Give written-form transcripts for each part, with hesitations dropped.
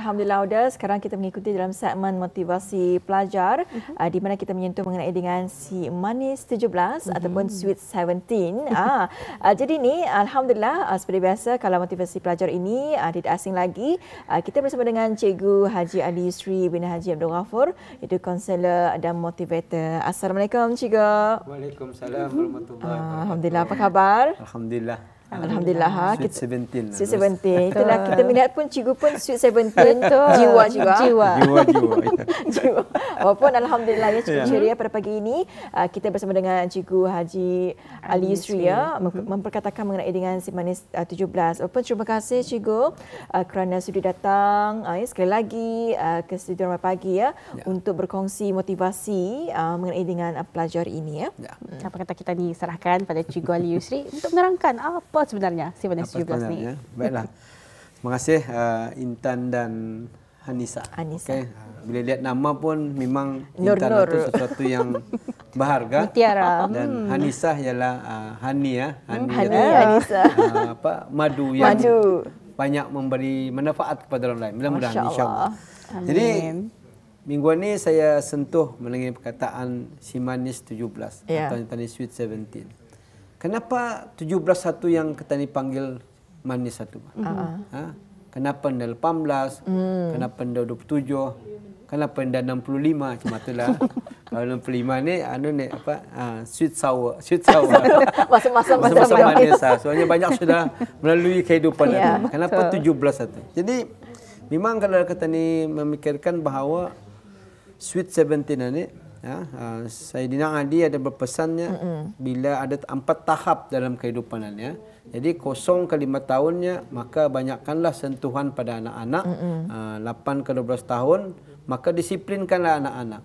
Alhamdulillah Uda, sekarang kita mengikuti dalam segmen motivasi pelajar di mana kita menyentuh mengenai dengan si manis 17 ataupun sweet 17. Jadi ni Alhamdulillah seperti biasa kalau motivasi pelajar ini tidak asing lagi, kita bersama dengan Cikgu Haji Ali Yusri bin Haji Abdul Ghafur, itu konselor dan motivator. Assalamualaikum Cikgu. Waalaikumsalam warahmatullahi wabarakatuh. Alhamdulillah, apa khabar? Alhamdulillah. Alhamdulillah. Sweet 17. Sweet 17. Itulah kita melihat pun cikgu pun sweet 17 tu. Jiwa juga. Jiwa. Walaupun Alhamdulillah ya cikgu ceria pada pagi ini kita bersama dengan Cikgu Haji Ali Yusri ya memperkatakan mengenai dengan si manis 17. Walaupun terima kasih cikgu kerana sudi datang sekali lagi ke studio Ramai Pagi ya untuk berkongsi motivasi mengenai dengan pelajar ini ya. Apa kata kita ni serahkan pada Cikgu Ali Yusri untuk menerangkan apa sebenarnya si manis 17 ni. Baiklah. Terima kasih Intan dan Hanisa. Okay. Bila lihat nama pun memang Intan itu sesuatu yang berharga. Mutiara. Dan Hanisa ialah Hani ya. Hanisa. Madu yang banyak memberi manfaat kepada orang lain. Mudah-mudahan insya-Allah. Jadi minggu ini saya sentuh mengenai perkataan si manis 17 atau tadi sweet 17. Kenapa 17 satu yang kita dipanggil manis satu? Kenapa anda 18? Kenapa anda 27? Kenapa anda 65? Cuma itulah. Kalau 65 ni sweet sour. Masa-masa manis. Soalnya banyak sudah melalui kehidupan itu. Kenapa 17 satu? Jadi memang kalau kita ni memikirkan bahawa sweet 17 ini Sayyidina Ali ada berpesannya bila ada 4 tahap dalam kehidupannya. Jadi 0 ke 5 tahunnya maka banyakkanlah sentuhan pada anak-anak. 8 ke 12 tahun maka disiplinkanlah anak-anak.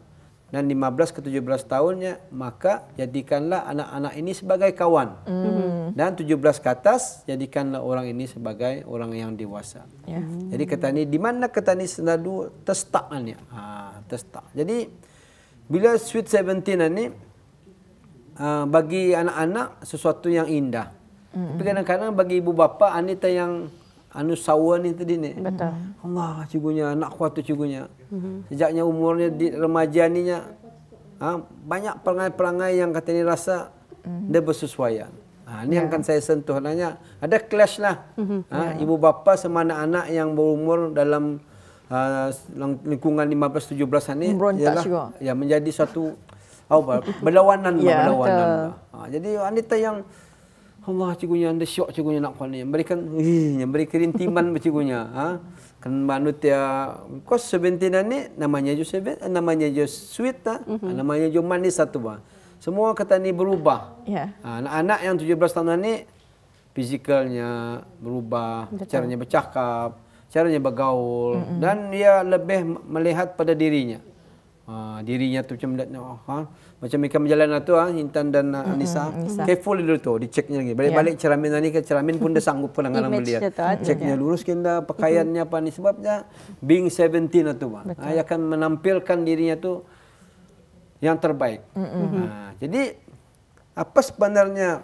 Dan 15 ke 17 tahunnya maka jadikanlah anak-anak ini sebagai kawan. Dan 17 ke atas jadikanlah orang ini sebagai orang yang dewasa. Jadi kata ni di mana kata ni selalu testaknya. Testak. Jadi bila sweet 17 ni bagi anak-anak sesuatu yang indah. Tapi kadang-kadang bagi ibu bapa anita yang sawa ni tadi ni. Betul. Allah cigunya anak kuat tu cigunya. Sejaknya umurnya di remaja ni banyak perangai-perangai yang katanya rasa dia bersesuaian. Ini yang akan saya sentuh nanya. Ada clash lah. Ibu bapa sama anak-anak yang berumur dalam lingkungan 15-17 ni ialah menjadi satu berlawanan. Jadi wanita yang Allah cigunya anda syok cigunya nak kuat ni beri kerintiman cigunya kan manut ya kos 17 ni namanya jo sweet namanya jo manis satu semua kata ni berubah. Anak-anak yang 17 tahun ni fizikalnya berubah, caranya bercakap, caranya bergaul dan dia lebih melihat pada dirinya. Dirinya tu macam macam mereka berjalan tu Intan dan Anissa. Careful dulu tu, diceknya lagi. Balik-balik cermin ni ke cermin pun dia sanggup kadang-kadang melihat. Ceknya lurus kena pakaiannya apa ni sebabnya being 17 tu dia akan menampilkan dirinya tu yang terbaik. Jadi apa sebenarnya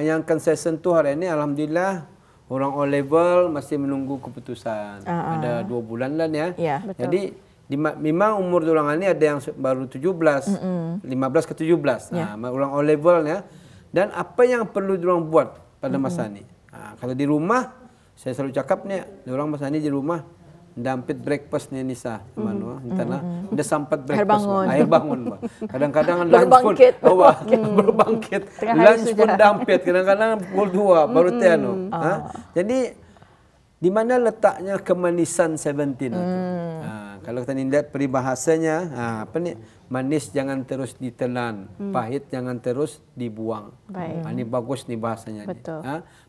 yang akan saya sentuh hari ini alhamdulillah orang O level masih menunggu keputusan. Ada 2 bulan lah ya. Jadi memang umur orang ini ada yang baru 17, 15 ke 17. Orang O level ya. Dan apa yang perlu orang buat pada masa ini? Kalau di rumah, saya selalu cakap ni, orang masa ini di rumah dampit breakfast ni Nisa, dia sampat breakfast, air bangun. Kadang-kadang lunch pun berbangkit, lunch pun dampit, kadang-kadang pukul 2 baru tiano. Jadi di mana letaknya kemanisan 17 itu? Kalau kita lihat peribahasanya, manis jangan terus ditelan, pahit jangan terus dibuang. Ini bagus nih bahasanya.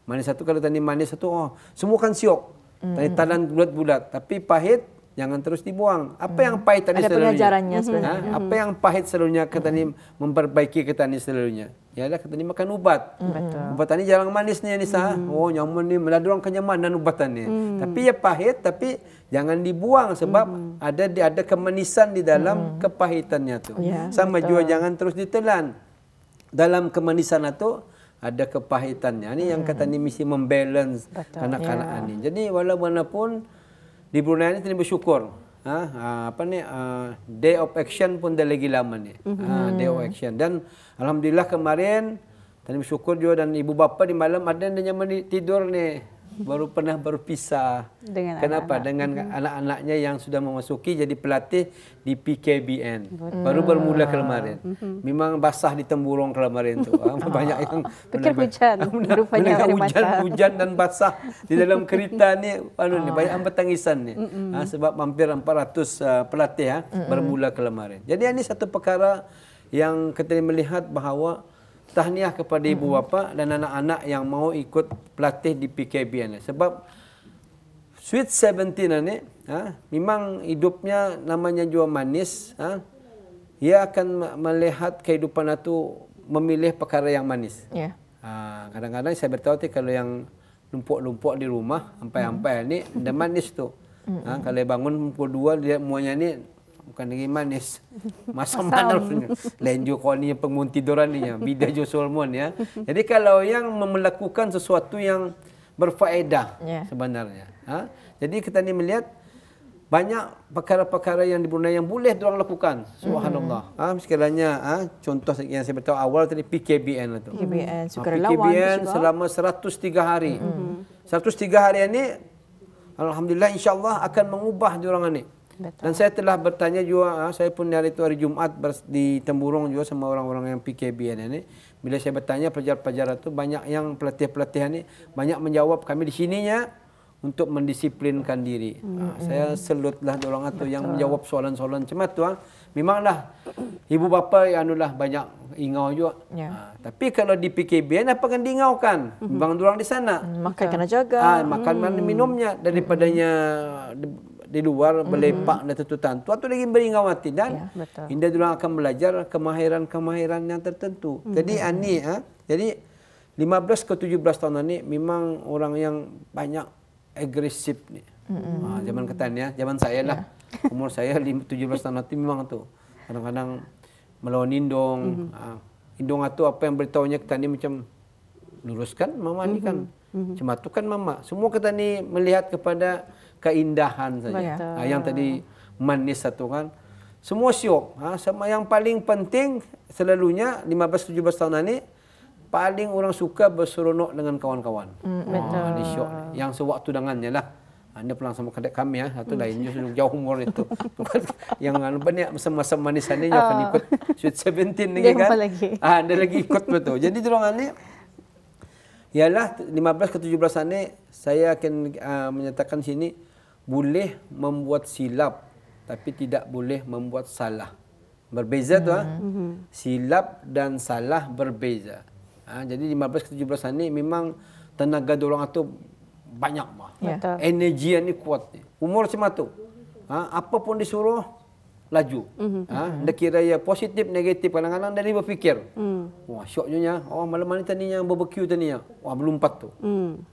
Manis satu kalau tadi manis satu, semua kan siok. Tadi talan bulat-bulat, tapi pahit jangan terus dibuang. Apa yang pahit tadi ada pengajarannya sebenarnya. Apa yang pahit selalunya kita ni memperbaiki kita ni selalunya. Ialah kita ni makan ubat. Ubat ni jarang manis ni Anissa. Nyaman ni meladurang kenyamanan ubatan ni. Tapi ya pahit tapi jangan dibuang sebab ada kemanisan di dalam kepahitannya tu. Sama juga jangan terus ditelan. Dalam kemanisan itu ada kepahitannya. Ini yang kata ni mesti membalance kanak-kanak ni. Jadi walaupun di Brunei ini bersyukur. Day of Action pun dah lagi lama ni. Day of Action. Dan alhamdulillah kemarin tadi bersyukur juga, dan ibu bapa di malam ada yang nyaman tidur ni. Baru pernah berpisah. Dengan kenapa? anak-anak. Dengan anak-anaknya yang sudah memasuki jadi pelatih di PKBN. Baru bermula kemarin. Memang basah di temburong kemarin tu. Banyak yang pikir hujan. Rupanya ada hujan dan basah di dalam kereta ni. Banyak bertangisan ni. Sebab hampir 400 pelatih bermula kemarin. Jadi ini satu perkara yang kita melihat bahawa tahniah kepada ibu bapa dan anak-anak yang mau ikut pelatih di PKBN. Sebab Sweet 17 ni memang hidupnya namanya juga manis. Ia akan melihat kehidupan itu memilih perkara yang manis. Yeah. Kadang-kadang saya beritahu kalau yang lumpuk-lumpuk di rumah ampai-ampai ni dah manis tu. Kalau bangun pukul 2 dia semuanya ni bukan lagi manis. Masam mana punya. Lain juga kau ni pengun tiduran ni ya. Bidah jo solmon ya. Jadi kalau yang melakukan sesuatu yang berfaedah sebenarnya. Jadi kita ni melihat banyak perkara-perkara yang di Brunei yang boleh diorang lakukan. Subhanallah. Sekiranya contoh yang saya beritahu awal tadi PKBN itu. PKBN sukarelawan PKBN selama 103 hari. 103 hari ini alhamdulillah insya-Allah akan mengubah diorang ni. Betul. Dan saya telah bertanya juga, saya pun hari itu hari Jumat di Temburong juga sama orang-orang yang PKBN ini. Bila saya bertanya pelajar-pelajar itu, banyak yang pelatih-pelatih ini banyak menjawab kami di sininya untuk mendisiplinkan diri. Saya salutlah orang itu yang menjawab soalan-soalan macam tu. Memanglah ibu bapa anulah banyak ingau juga. Tapi kalau di PKBN apa kan diingaukan? Bang dorang di sana. Makan kena jaga. Makan minumnya daripadanya di luar berlepak dan tentutan. Tuan tu lagi beringau hati dan indah diorang akan belajar kemahiran-kemahiran yang tertentu. Jadi ani jadi 15 ke 17 tahun ni memang orang yang banyak agresif ni. Zaman ketan ya, zaman saya lah. Umur saya 17 tahun nanti memang tu. Kadang-kadang melawan indong. Indong itu apa yang beritahunya ketan ni macam luruskan mama ni kan. Cuma tu kan mama. Semua ketan ni melihat kepada keindahan saja. Yang tadi manis satu kan. Semua syok. Sama yang paling penting selalunya 15-17 tahun ini paling orang suka berseronok dengan kawan-kawan. Betul. Syok. Yang sewaktu dengannya lah. Anda pulang sama kadek kami satu lain jauh umur itu. Yang banyak masa-masa manis ini yang akan ikut Sweet 17 lagi kan. Dia lagi ikut betul. Jadi diorang ni ialah 15 ke 17 ni saya akan menyatakan sini boleh membuat silap tapi tidak boleh membuat salah. Berbeza tu silap dan salah berbeza. Jadi 15 ke 17 ni memang tenaga diorang tu banyak mah. Energi ni kuat ni. Umur macam tu. Apa pun disuruh laju. Dia kira ya positif negatif kadang-kadang dia berfikir. Wah syoknya malam ni tadinya barbecue tadinya. Wah melompat tu.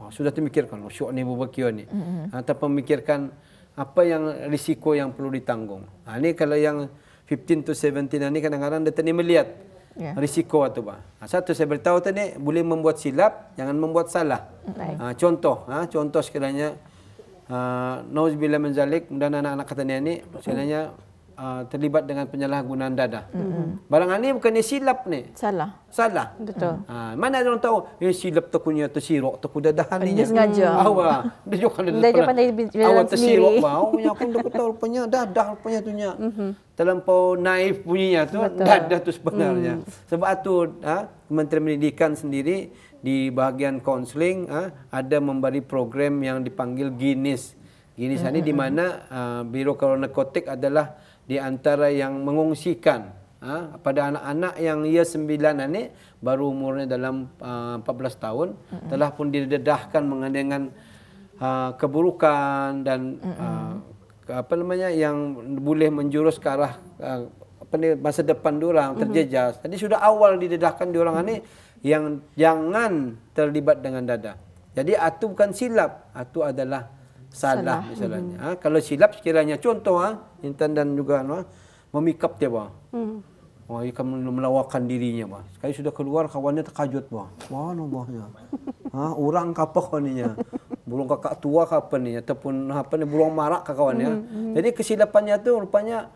Sudah terfikirkan syok ni barbecue ni. Tanpa memikirkan apa yang risiko yang perlu ditanggung. Ni kalau yang 15 to 17 ni kadang-kadang dia tadi melihat risiko tu bah. Satu saya beritahu tadi boleh membuat silap, jangan membuat salah. Contoh sekiranya nauzubillah min zalik dan anak-anak katanya ni sekiranya terlibat dengan penyalahgunaan dadah. Barang ni bukannya silap ni. Salah. Betul. Mana orang tahu silap tu punya tersirok tu dadahan ni. Dia sengaja. Dia juga pandai tersirok bau. Yang aku tahu rupanya dadah rupanya tu nya. Terlampau naif punya tu dadah tu sebenarnya. Sebab tu Kementerian Pendidikan sendiri di bahagian kaunseling ada memberi program yang dipanggil Guinness. Guinness ini di mana Biro Kawal Narkotik adalah di antara yang mengungsikan pada anak-anak yang ia 9 ni baru umurnya dalam 14 tahun telah pun didedahkan dengan keburukan dan yang boleh menjurus ke arah masa depan diorang terjejas. Jadi sudah awal didedahkan diorang ni yang jangan terlibat dengan dadah. Jadi itu bukan silap, itu adalah salah misalnya. Kalau silap sekiranya contoh Intan dan juga memikap dia ia akan melawakan dirinya sekali sudah keluar kawannya terkajut Subhanallahnya. Orang kapok ni burung kakak tua ke apa ni, ataupun apa ni, burung marak ke kawannya. Jadi kesilapannya tu rupanya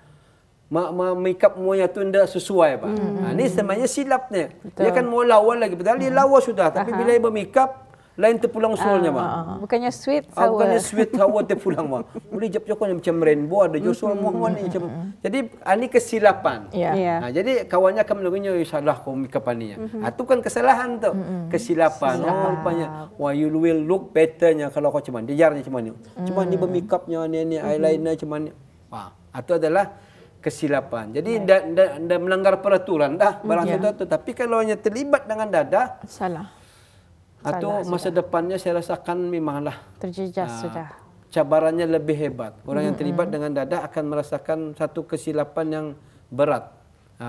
make up muanya tu tidak sesuai, Pak. Ini sebenarnya silapnya. Dia kan mau lawa lagi, padahal dia lawa sudah, tapi bila dia bermake up lain terpulang soalnya, Pak. Bukannya sweet sour. Bukannya sweet sour terpulang, Pak. Boleh jap-jap macam rainbow, ada josul muah ni macam. Jadi ini kesilapan. Jadi kawannya akan menunggunya, salah kau make up ni. Itu kan kesalahan tu. Kesilapan. Oh, rupanya, wah, you will look betternya kalau kau cuman dijarnya cuman ni. Cuman ni bermake upnya ni eyeliner cuman ni. Wah, itu adalah kesilapan. Jadi tidak melanggar peraturan dah barang itu. Tapi kalau hanya terlibat dengan dadah, salah. Atau masa depannya saya rasakan memanglah terjejas sudah. Cabarannya lebih hebat. Orang yang terlibat dengan dadah akan merasakan satu kesilapan yang berat.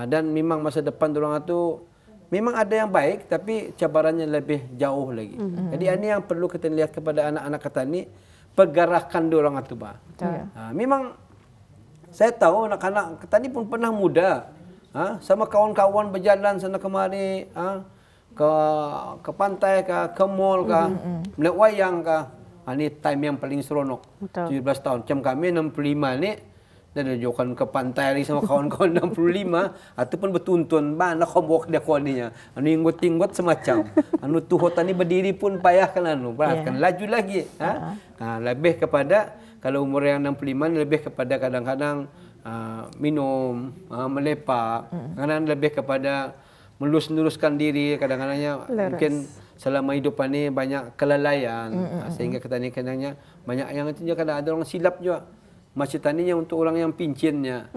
Dan memang masa depan orang itu memang ada yang baik, tapi cabarannya lebih jauh lagi. Jadi ini yang perlu kita lihat kepada anak-anak kita ni, pergerakan orang itu, Pak. Memang saya tahu anak-anak kita ni pun pernah muda, sama kawan-kawan berjalan sana kemari, ke pantai ke mall melihat wayang ini time yang paling seronok. 17 tahun. Macam kami 65 ni dah jokan ke pantai lagi sama kawan-kawan 65 ataupun bertuntun mana kau bawa dia kau ni inggot-inggot semacam. Tuh tani berdiri pun payah kan beratkan laju lagi. Lebih kepada kalau umur yang 65 lebih kepada kadang-kadang minum, melepak, kadang lebih kepada meluruskan diri, kadang-kadangnya mungkin selama hidup ini banyak kelalaian, sehingga kadang-kadangnya banyak yang itu kadang ada orang silap juga. Masjid taninya untuk orang yang pincinnya.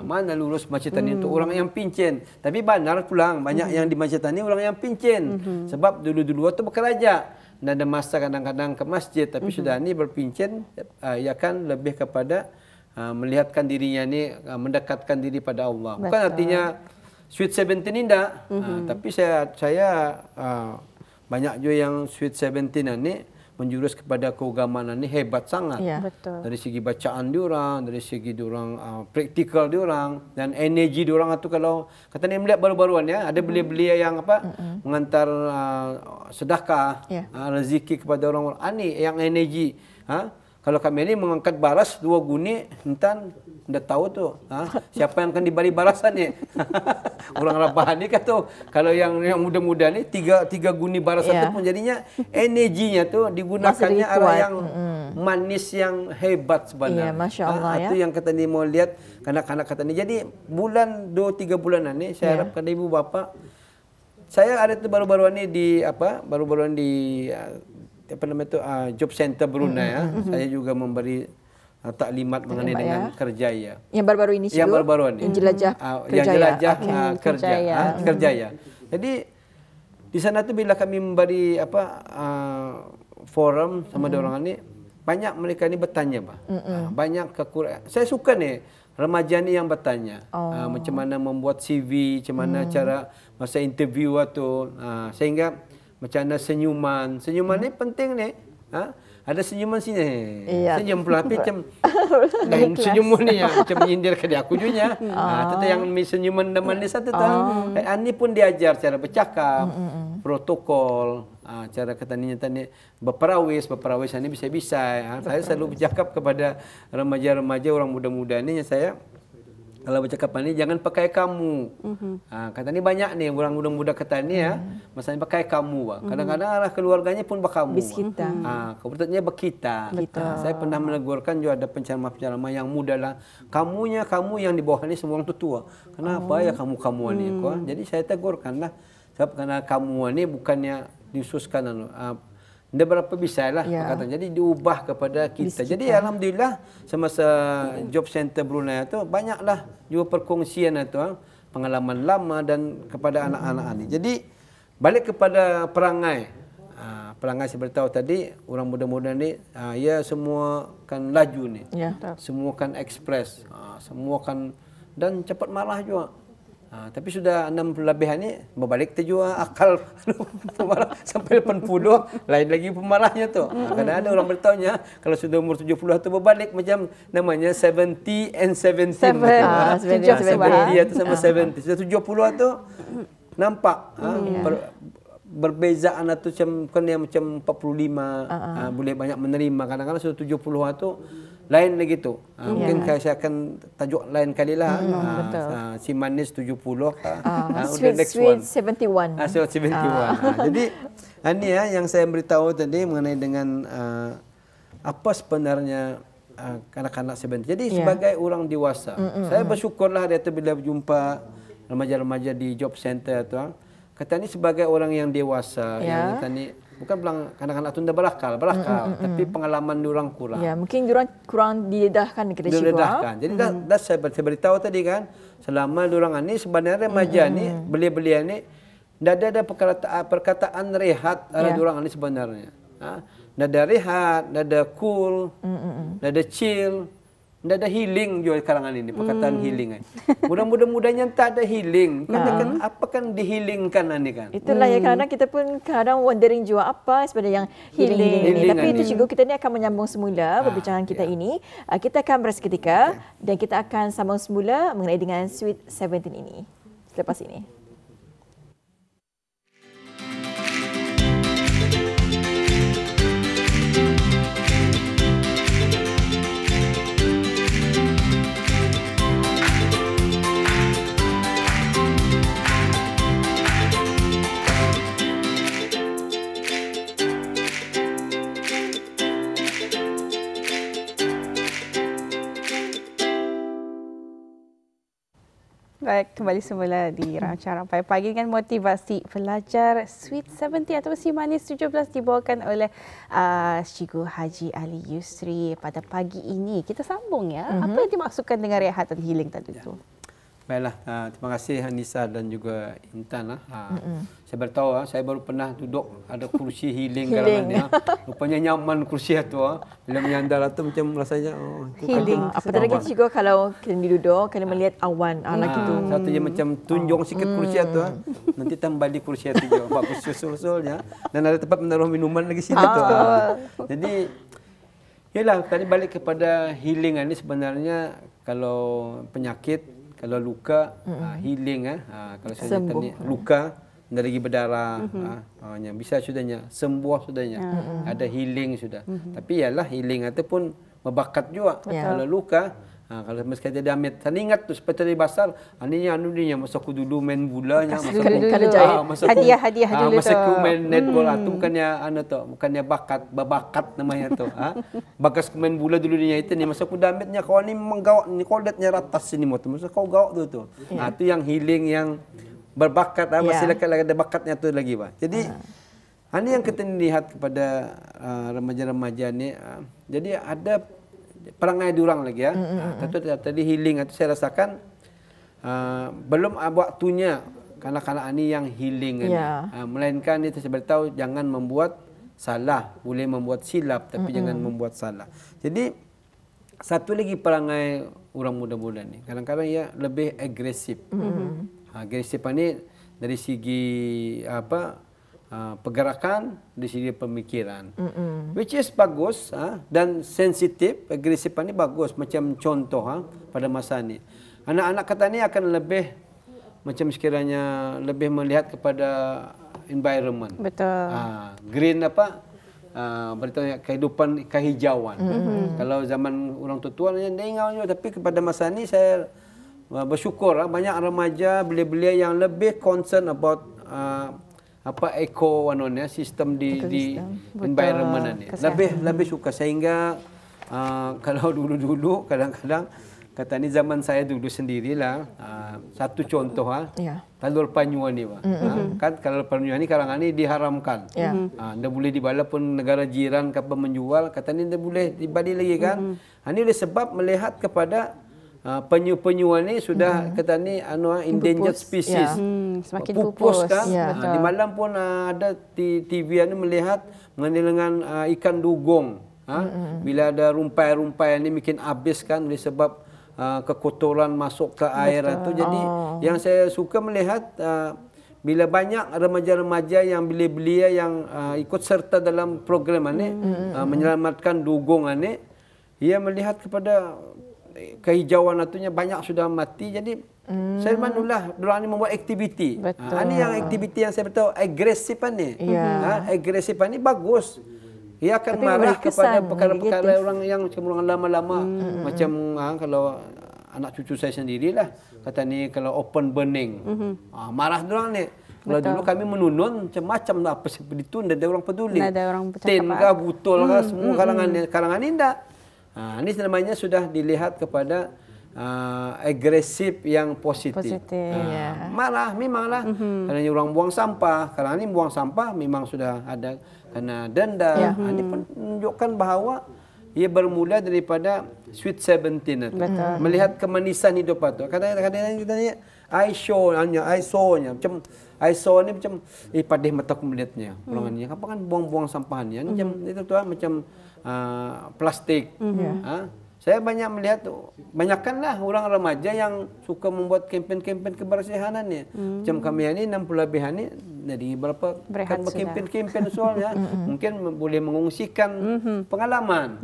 Mana lurus masjid tani untuk orang yang pincin. Tapi benar pulang banyak yang di masjid tani orang yang pincin. Sebab dulu-dulu waktu bekerja dan ada masa kadang-kadang ke masjid, tapi sudah ini berpincin, ia kan lebih kepada melihatkan dirinya ni mendekatkan diri pada Allah. Bukan artinya Sweet 17 ni tak. Tapi saya banyak juga yang Sweet 17 ni menjurus kepada keagamaan ni hebat sangat. Betul. Dari segi bacaan diorang, dari segi diorang praktikal diorang, dan energi diorang itu kalau kata ni melihat baru-baruan ya, ada belia-belia yang mengantar sedekah, rezeki kepada orang-orang. Ini yang energi. Kalau kami ni mengangkat baras 2 guni, entan dah tahu tu siapa yang akan diberi barasan ni. Orang Rabahan ni kata kalau yang muda-muda ni 3 guni barasan tu pun jadinya energinya tu digunakannya arah yang manis yang hebat sebenarnya. Masya-Allah Itu yang kata ni mau lihat kanak-kanak kata ni. Jadi bulan 2-3 bulanan ni saya harap kepada ibu bapa, saya ada tu baru-baruan ni di baru-baruan di job center Brunei. Saya juga memberi taklimat mengenai dengan kerja ya. Yang baru-baru ini Yang baru-baru ini. Yang jelajah kerja. Kerja ya. Jadi di sana tu bila kami memberi forum sama orang ni, banyak mereka ni bertanya, Pak. Banyak kekurangan. Saya suka ni remaja ni yang bertanya. Macam mana membuat CV, macam mana cara masa interview tu, sehingga macam mana senyuman. Senyuman ni penting ni. Ada senyuman sini. Senyum pula tapi macam lain senyuman ni macam menyindir ke dia aku juga. Itu yang senyuman dan manis satu tu. Ini pun diajar cara bercakap, protokol, cara katanya tadi berperawis ini bisa-bisa. Saya selalu bercakap kepada remaja-remaja orang muda-muda ni yang saya kalau bercakap ni jangan pakai kamu. Kata ni banyak ni orang muda-muda kata ni masalahnya pakai kamu. Kadang-kadang arah keluarganya pun berkamu. Bis kita. Kebetulannya berkita. Saya pernah menegurkan juga ada penceramah-penceramah yang muda lah. Kamu yang di bawah ni semua orang tua. Kenapa ya kamu ni? Jadi saya tegurkan lah. Sebab karena kamu ni bukannya diususkan dia berapa bisa lah jadi diubah kepada kita. Jadi alhamdulillah semasa job center Brunei itu banyaklah juga perkongsian itu pengalaman lama dan kepada anak-anak ini. Jadi balik kepada perangai. Perangai saya beritahu tadi orang muda-muda ni ya semua kan laju ni. Semua kan ekspres, semua kan dan cepat marah juga. Tapi sudah 6 lebihan ni berbalik tu juga akal pemarah sampai 80 lain lagi pemarahnya tu. Kadang ada orang bertanya kalau sudah umur 70 tu berbalik macam namanya 70 and 17. 70 atau sama 70. Sudah 70 tu nampak berbezaan atau macam yang macam 45 boleh banyak menerima. Kadang-kadang sudah 70 tu lain lagi tu. Mungkin saya akan tajuk lain kali lah. Si manis 70 sweet 71. Sweet 71. Jadi ini yang saya beritahu tadi mengenai dengan apa sebenarnya kanak-kanak sebenarnya. Jadi sebagai orang dewasa, saya bersyukurlah dia tu bila berjumpa remaja-remaja di job center tu. Kata ni sebagai orang yang dewasa, yang kata ni bukan bilang kanak-kanak tu dah berakal, tapi pengalaman diorang kurang. Ya, mungkin diorang kurang didedahkan kita cikgu. Jadi dah saya beritahu tadi kan, selama diorang ni sebenarnya remaja ni, belia-belia ni dah ada perkataan rehat ala diorang ni sebenarnya. Dah ada rehat, dah ada cool, dah ada chill, dah ada healing juga karangan ini, perkataan healing. Mudah-mudahnya tak ada healing. Kan apa kan dihilingkan ini kan? Itulah ya, kadang kita pun kadang wondering juga apa sebenarnya yang healing ini. Tapi itu cikgu, kita ni akan menyambung semula perbincangan kita ini. Kita akan berehat seketika dan kita akan sambung semula mengenai dengan Sweet 17 ini selepas ini. Baik, kembali semula di Rancangan Rampai Pagi dengan motivasi pelajar Sweet 70 atau Si Manis 17 dibawakan oleh Cikgu Haji Ali Yusri pada pagi ini. Kita sambung ya. Apa yang dimaksudkan dengan rehat dan healing tadi itu? Baiklah, terima kasih Anissa dan juga Intan. Saya beritahu, saya baru pernah duduk ada kursi healing dalam ni. Rupanya nyaman kursi itu. Bila menyandar itu macam rasanya healing. Apatah lagi cikgu kalau kena duduk, kena melihat awan lagi tu. Satu je macam tunjung sikit kursi itu. Nanti tambali kursi itu je. Bagus susul-susulnya. Dan ada tempat menaruh minuman lagi sini tu. Jadi, yalah, tadi balik kepada healing ini sebenarnya kalau penyakit, kalau luka, healing. Kalau saya tadi luka, dari lagi berdarah, bisa sudahnya, sembuh sudahnya, ada healing sudah. Tapi ialah healing ataupun membakat juga. Kalau luka, kalau mesti dia ambil, saya ingat tu seperti tadi basar, ini masa aku dulu main bulanya, hadiah dulu masa aku main netball tu bukannya bakat namanya tu. Bagas aku main bola dulu dia itu ni, masa aku damitnya kau ni menggawak ni, kau lihatnya ratas sini motor, masa kau gawak tu. Tu yang healing yang berbakat, masih lagi ada bakatnya tu lagi bah. Jadi ini yang kita lihat kepada remaja-remaja ni. Jadi ada perangai diorang lagi ya. Tadi healing itu saya rasakan belum waktunya kanak-kanak ini yang healing ini. Melainkan itu saya beritahu jangan membuat salah, boleh membuat silap tapi jangan membuat salah. Jadi satu lagi perangai orang muda-muda ni kadang-kadang ia lebih agresif. Agresif ini dari segi pergerakan, dari segi pemikiran, which is bagus dan sensitif. Agresif ini bagus. Macam contoh pada masa ini, anak-anak kata ni akan lebih macam sekiranya lebih melihat kepada environment. Betul. Green beritahu kehidupan kehijauan. Kalau zaman orang tua dia ingat, tapi kepada masa ini saya bersyukur banyak remaja belia-belia yang lebih concern about sistem di environment ni. Lebih suka sehingga kalau dulu kadang-kadang kata ni zaman saya dulu sendirilah, satu contoh talur panyua ni kan kalau panyua ni karangan ni diharamkan. Anda boleh dibala pun negara jiran kapal menjual, kata ni anda boleh dibali lagi kan. Ini oleh sebab melihat kepada penyu-penyu ni sudah kata ni endangered species. Semakin pupus kan. Di malam pun ada di TV ni melihat mengenai dengan ikan dugong. Bila ada rumpai-rumpai ni bikin habis kan oleh sebab kekotoran masuk ke air itu. Jadi yang saya suka melihat bila banyak remaja-remaja yang belia-belia yang ikut serta dalam program ini menyelamatkan dugong ini, ia melihat kepada kehijauan atunya banyak sudah mati. Jadi saya manulah dorang ni membuat aktiviti. Ini yang aktiviti yang saya beritahu agresif ni. Agresif ni bagus. Ia akan marah kepada perkara-perkara orang yang cenderung lama-lama. Macam kalau anak cucu saya sendirilah, kata ni kalau open burning. Marah dorang ni. Kalau dulu kami menunun macam-macam lah apa seperti itu, dan ada orang peduli. Ada orang Ten kah, butol kah, semua kalangan ni tak. Ini namanya sudah dilihat kepada agresif yang positif. Marah memanglah. Kalau orang buang sampah, kalau ini buang sampah memang sudah ada kena denda. Ini pun menunjukkan bahawa ia bermula daripada Sweet 17 itu. Melihat kemanisan hidup itu. Kadang-kadang kita ni I saw-nya macam I saw ni macam padih mata aku melihatnya. Orang apa kan buang-buang sampahannya macam itu tu macam plastik. Saya banyak melihat banyakkanlah orang remaja yang suka membuat kempen-kempen kebersihan ni. Macam kami ni 60 lebihan ni dari berapa kan kempen-kempen soalnya mungkin boleh mengungsikan pengalaman.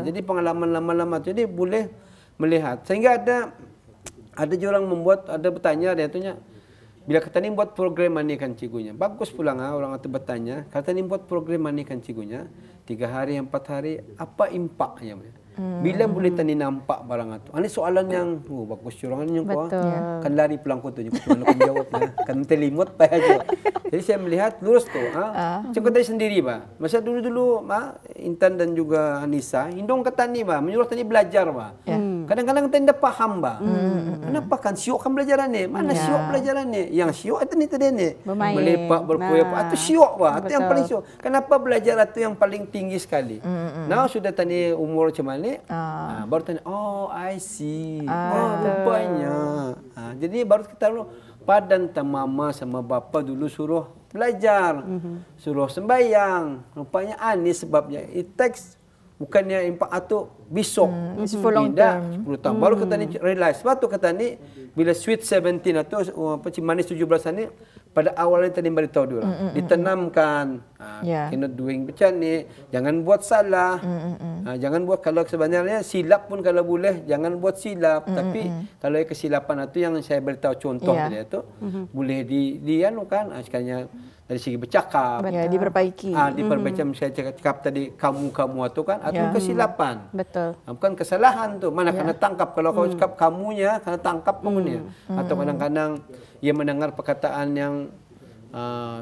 Jadi pengalaman lama-lama jadi boleh melihat sehingga ada orang membuat bertanya dia tunya bila kata ni buat program manikan cigunya. Bagus pulang orang itu bertanya, kata ni buat program manikan cigunya 3 hari 4 hari apa impaknya? Bila boleh tani nampak barang itu? Ini soalan yang bagus curangan yang kau kan lari pulang kau tu cuma nak jawab kan telimut pa aja. Jadi saya melihat lurus tu macam tadi sendiri ba. Masa dulu Intan dan juga Anissa hindong kata ni ba, menyuruh tani belajar ba. Kadang-kadang tani dah faham ba. Kenapa kan siok kan belajaran ni? Mana siok pelajaran ni? Yang siok itu ni tadi ni. Melepak berkuya itu siok ba. Itu yang paling siok. Kenapa belajar itu yang paling tinggi sekali? Nah sudah tani umur macam ni, baru tanya, I see. Rupanya. Jadi baru kita padan mama sama bapa dulu suruh belajar, suruh sembahyang. Rupanya ini sebabnya. It takes bukannya impak itu besok. Tidak, 10 tahun. Baru kita ni realize. Sebab tu kata ni, bila Sweet 17 atau manis 17 ni, pada awalnya tadi beritahu dulu. Ditanamkan, cannot doing macam ni, jangan buat salah. Jangan buat kalau sebenarnya silap pun kalau boleh, jangan buat silap. Tapi kalau kesilapan itu yang saya beritahu contoh tadi itu, boleh dianukan, sekalinya dari segi bercakap, diperbaiki. Diperbaiki saya cakap tadi kamu itu kan, atau kesilapan. Betul. Bukan kesalahan tu, mana kena tangkap kalau kau cakap kamunya, kena tangkap kamunya. Atau kadang-kadang ia mendengar perkataan yang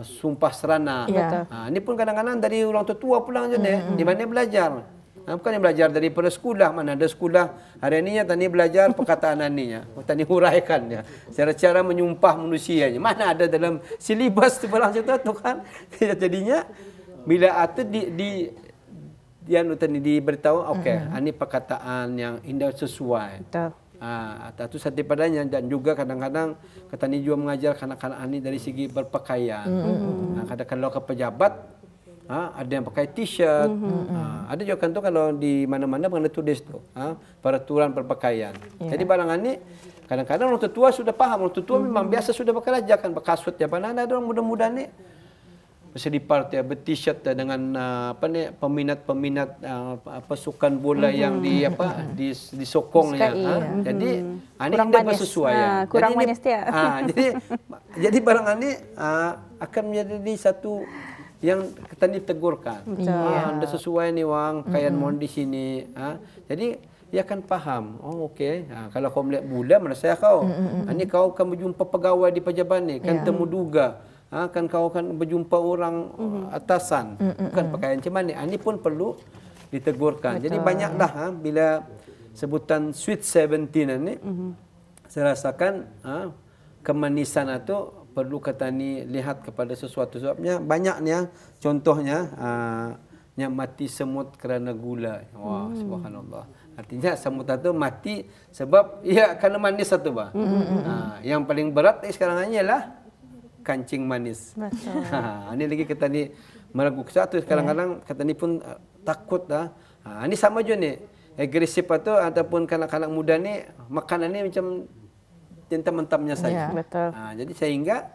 sumpah serana. Ini pun kadang-kadang dari orang tua pulang je di mana belajar. Bukan yang belajar daripada sekolah, mana ada sekolah hari ini tani belajar perkataan aninya, tani huraikannya, cara-cara menyumpah manusianya. Mana ada dalam silibus tu pulang tu kan. Jadinya bila itu tani diberitahu, ini perkataan yang indah sesuai. Itu satu padanya. Dan juga kadang-kadang kata ni juga mengajar kanak-kanak ini dari segi berpakaian. Kadang-kadang kalau ke pejabat ada yang pakai t-shirt. Ada juga kan tu kalau di mana-mana pernah tulis tu peraturan berpakaian. Jadi barang ini kadang-kadang orang tua sudah faham. Orang tua memang biasa sudah berkerja kan berkasut ya. Mana ada orang muda-muda ni mesti di parti ber-t-shirt dengan peminat-peminat pasukan bola yang disokongnya. Jadi ini tidak bersesuaian. Kurang manis dia. Jadi barang ini akan menjadi satu yang kita ditegurkan. Anda sesuai ni wang pakaian mohon di sini. Jadi dia akan faham. Kalau kau melihat bulan mana saya kau. Ini kau akan berjumpa pegawai di pejabat ni kan temu duga. Kan kau akan berjumpa orang atasan. Bukan pakaian macam mana. Ini pun perlu ditegurkan. Jadi banyaklah bila sebutan Sweet 17 ini saya rasakan kemanisan itu perlu kata ni lihat kepada sesuatu sebabnya banyaknya contohnya yang mati semut kerana gula. Wah, subhanallah. Artinya semut itu mati sebab kerana manis satu bah. Yang paling berat sekarang ialah kancing manis. Ini lagi kata ni meragukan satu kadang-kadang kata ni pun takut dah. Ini sama juga ni. Agresif itu ataupun kanak-kanak muda ni makanan ni macam mentah-mentahnya saja. Jadi sehingga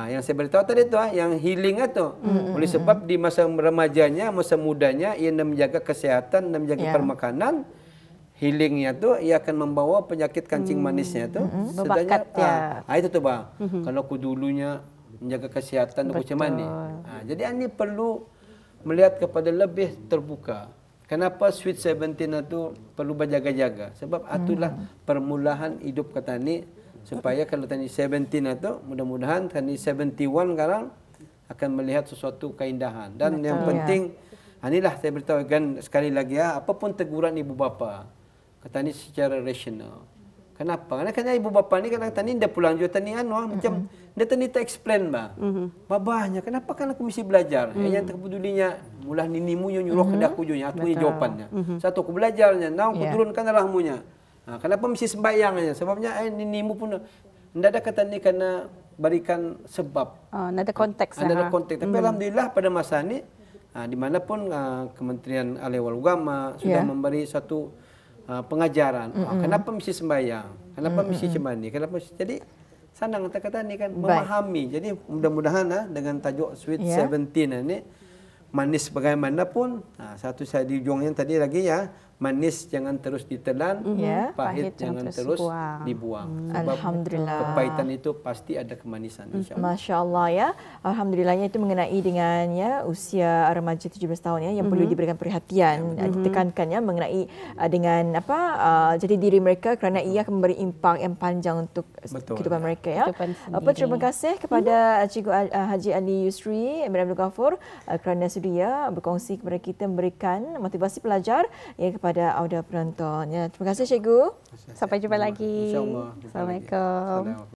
yang saya beritahu tadi tu yang healing itu oleh sebab di masa remajanya, masa mudanya ia nak menjaga kesihatan dan menjaga permakanan, healingnya tu ia akan membawa penyakit kancing manisnya tu Berbakat dia. itu tu bang. Kalau aku dulunya menjaga kesihatan aku macam mana. Jadi ini perlu melihat kepada lebih terbuka. Kenapa Sweet 17 itu perlu berjaga-jaga? Sebab itulah permulaan hidup kata ni, supaya kalau tadi 17 itu mudah-mudahan tadi 71 sekarang akan melihat sesuatu keindahan. Dan yang penting inilah saya beritahu kan sekali lagi apapun teguran ibu bapa kata ni secara rasional. Kenapa? Karena ibu bapa ni kadang tani dia pulang juga tani macam dia tani tak explain babahnya kenapa kan aku mesti belajar. Yang terpedulinya mulah ninimu nyuruh ke aku juga aku jawapannya. Satu aku belajarnya, aku turunkan rahmunya. Kenapa mesti sembahyangnya? Sebabnya ninimu pun tidak ada kata ni karena berikan sebab. Ada konteks. Ada konteks. Tapi alhamdulillah pada masa ni di mana pun Kementerian Wal Agama sudah memberi satu pengajaran. Kenapa mesti sembahyang? Kenapa mesti cemani? Kenapa mesti? Jadi senang kata-kata ni kan memahami. Jadi mudah-mudahan dengan tajuk Sweet 17 ini manis bagaimanapun satu saya di ujung yang tadi lagi manis jangan terus ditelan, pahit jangan terus dibuang. Alhamdulillah. Kepahitan itu pasti ada kemanisan insya-Allah. Masya-Allah ya. Alhamdulillahnya itu mengenai dengan usia remaja 17 tahun yang perlu diberikan perhatian, ditekankan mengenai dengan jadi diri mereka kerana ia akan memberi impak yang panjang untuk kehidupan mereka ya. Terima kasih kepada Cikgu Haji Ali Yusri Amir Abdul Ghafur kerana sudia berkongsi kepada kita memberikan motivasi pelajar kepada audio penonton. Terima kasih Cikgu. Sampai jumpa lagi. InsyaAllah. Assalamualaikum.